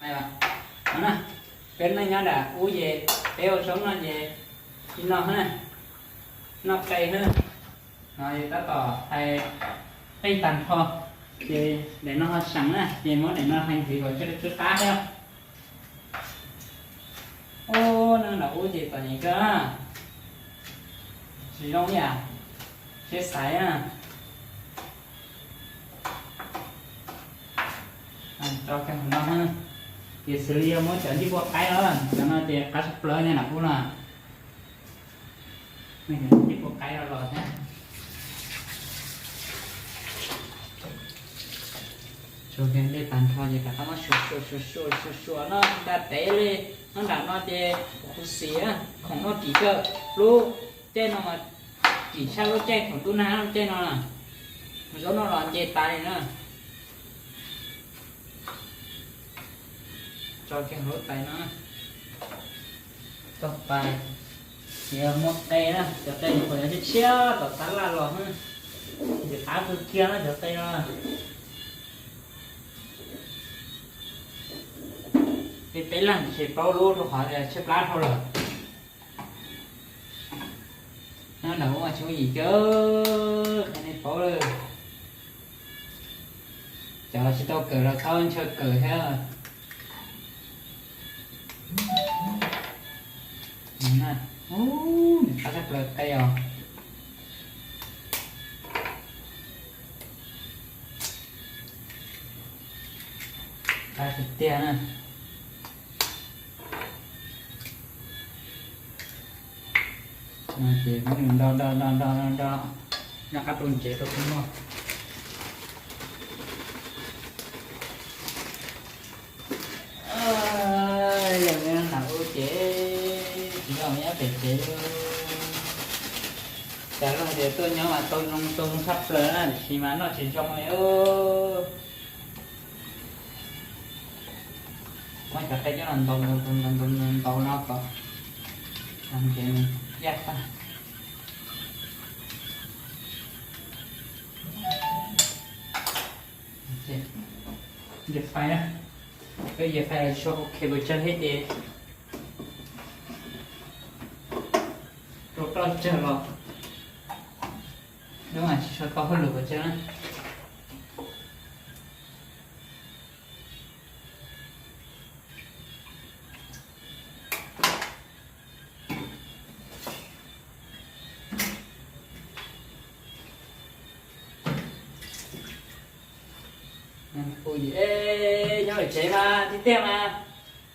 này bạn đó nè bên này nhá đã u về đeo sống nó về thì nó nè nó cây nữa rồi ta tỏ hay cây tàn kho thì để nó sẵn nè thì muốn để nó thành thì gọi cho cá theo ô nó là u gì tỏ gì cơ gì đâu nhỉ chết sải à cho cái nó ha thì xử lý mới chọn đi qua cái đó cho nó thì cá sấu lớn này là cũng là mình đi qua cái đó rồi nhé cho cái để tàn thọ gì cả nó sủa nó đã té lên nó đã nó thì cú xía không nó chỉ cơ lú trên nó mà chỉ sao lú trênของตู้น้ำtrên nó là một số nó là trên tay nữa cho cái hốt tay nó tóc tay thì một tay đó cho tay một cái chiếc xíu tóc tán là rồi ha thì tháo từ kia nó cho tay nó thì cái lần chỉ bao luôn rồi hỏi là xếp lá thôi rồi nó đâu mà chú gì chứ cái này bao rồi chờ chỉ tao cởi là thôi chơi cởi hết rồi nè ta rất là cây rồi ta thịt tia nè chị cũng đo nó cắt luôn chị tôi cũng ngon giờ nghe nào chị chỉ còn nhớ về chị chả là để tôi nhớ mà tôi sắp lớn á thì mà nó chỉ trong này quan trọng cái nó tàu nó có làm chuyện giác ta dẹp phai á bây giờ phải cho ok với chân hết đi rồi con chờ rồi đúng rồi cho có hơi lửa chứ ui gì ê nhau để chế mà thì tem mà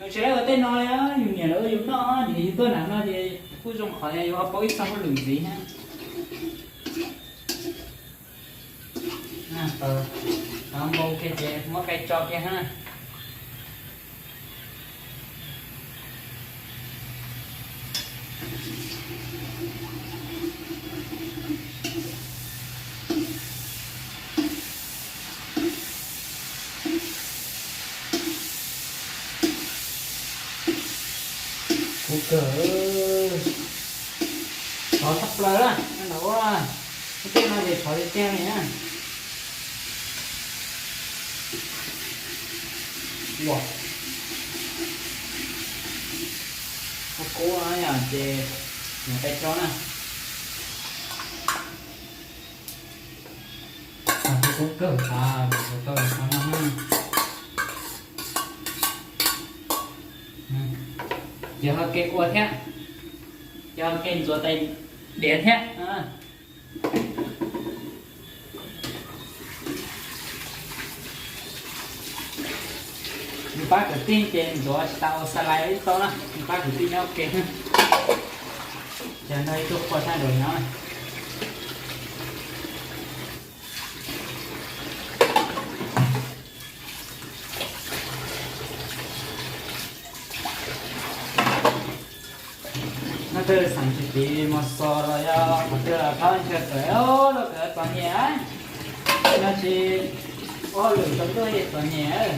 nó chế ở tên nói á dùng nhà nữa dùng nó thì tôi làm nó thì cứ dùng khỏi này có ít xong có lửng gì ha nó mua cái gì mua cái cho kia ha cỡ nó thấp lớn á nó nấu ra cái tên nó để khỏi treo này nhá wow cố ấy à thì một tay cho nè cũng cỡ tôi nó giờ hơi cây cua thế cho cây rùa tay đèn thế bác cái tin trên rùa tao slide to đó bác cái tin nó ok giờ đây tôi qua thay đổi nó này tôi sản xuất đi một số rồi một thứ là không chơi tới ô nó cái toàn nhẹ nó chỉ ô lượng trong tôi toàn nhẹ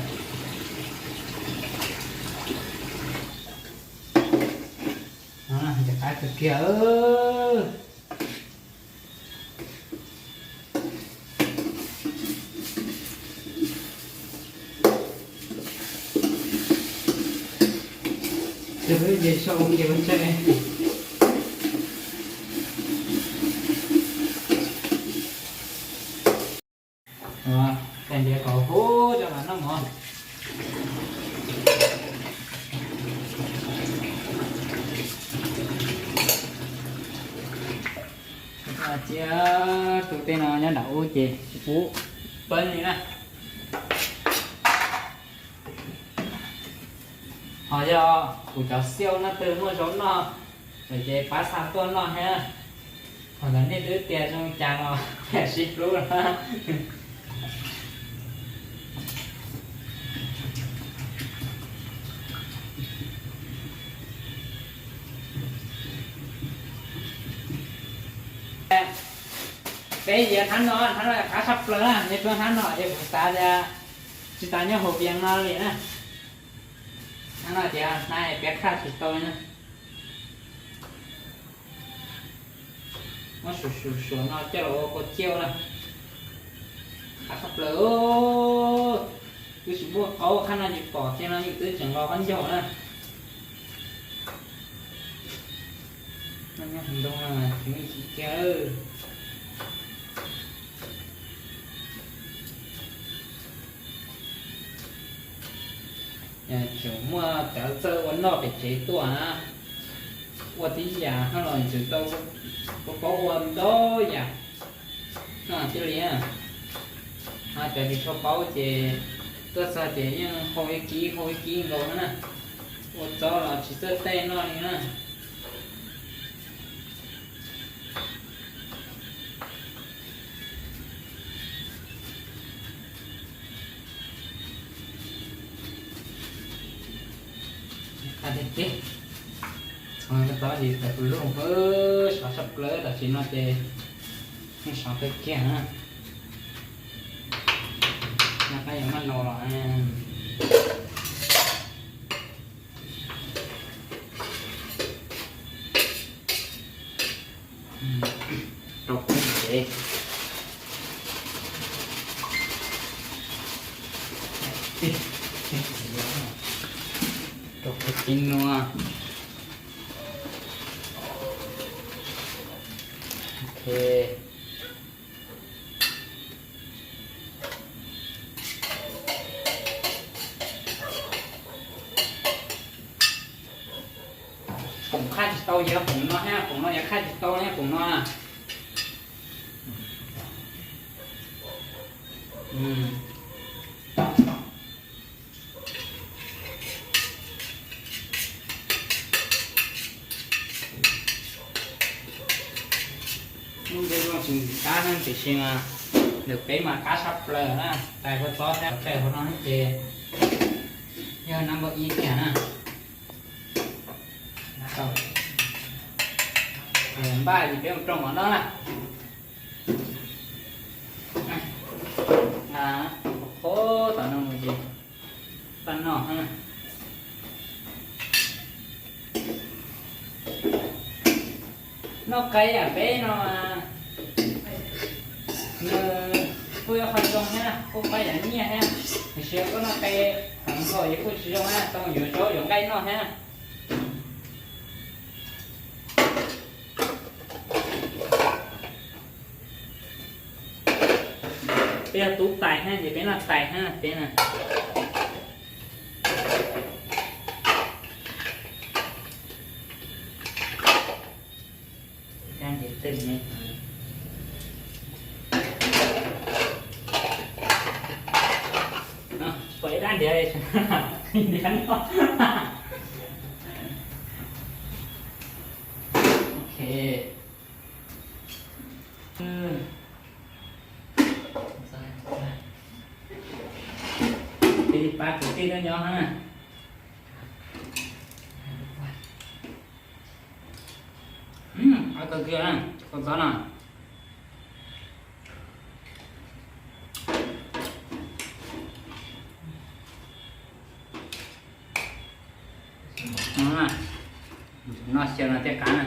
cái cực kia Chứ với về sau về bên trên này. Cái này có hố cho nó ngon. Chia tụi tên nó nhá đậu chị phú bên này nè họ cho của cháu siêu nó từ mua giống nó rồi chị phá sản tuần nó ha họ là nên đứa tiền trong chàng nó kẻ ship luôn ha bây giờ hắn là khá sắp rồi á, nhưng mà hắn nói để ta ra chúng ta nhớ hộp vàng nó liền á, hắn nói thì này bé khác thì tôi nữa, nó sủi nó cho có chiêu nè, khá sắp rồi, cứ chỉ mua có khả năng nhịp bỏ cho nó những thứ chẳng lo bắn dầu nè, nó nhớ hành động là chúng mình chỉ chơi. chúng mà kéo sơ vấn nó phải chế tua á, qua tí giả nó rồi chúng tôi có quần đó giả, nó chứ liền, tại vì số báo chế tôi sợ chế nhưng hồi ký rồi nè, qua cho là chỉ sơ tay nó nè. Thế xong cái đó thì phải luôn với sáu sắp lỡ là chỉ nó để sáu cái kia ha nó cái gì mà nổ lại trục cái gì trục cái chín luôn. Ok. Cũng khai chỉ tao giờ cũng nó ha, cũng nó giờ khai chỉ tao nhé, cũng nó à. Nhưng đây là chuyện cá nên chỉ xin được cái mà cá sắp lờ á, tại có to theo cái của nó hết thì giờ năm bậc ý kìa nè, rồi ba thì cái trong ở đó nè, khô tao nó gì, tao nó ha. Nó cây à bé nó tôi không trồng ha, không phải là nhia ha, thì sẽ có nó cây không có gì cũng trồng ha, xong rồi chỗ dùng cây nó ha. Bây giờ tú tài ha, thì bé là tài ha, bé nè. Đang để tình nhé. Quậy đang để đây, để hắn nó. Ok. Thì ba cái kia nó nhỏ ha. Cái kia nè, con gió nào. Nó xem là cái cá này,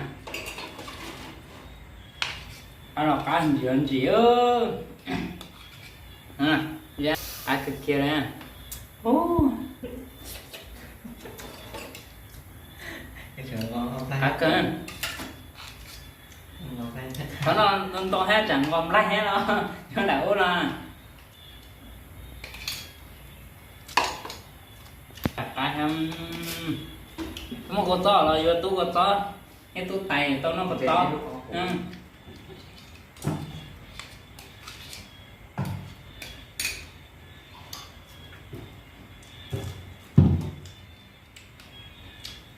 nó cá hình dường gì ơ, ai cực kia này, cá cơn nó to hết chẳng còn lách hết đó nó đã út ra cá em một con to là vô tú con to cái tú tay to nó còn to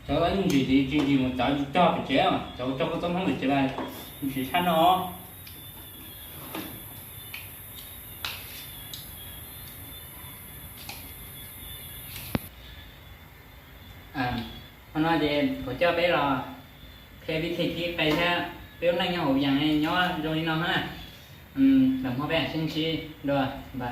cho anh gì mà cho phải chế mà cho cái tôm không được chế bài chỉ sát nó anh nói gì của cho bé là khi biết thìไปแท้เปรี้ยวนั่งยังอย่างไงย้อนโดนน้องฮะđừng có bé xin chi rồi bye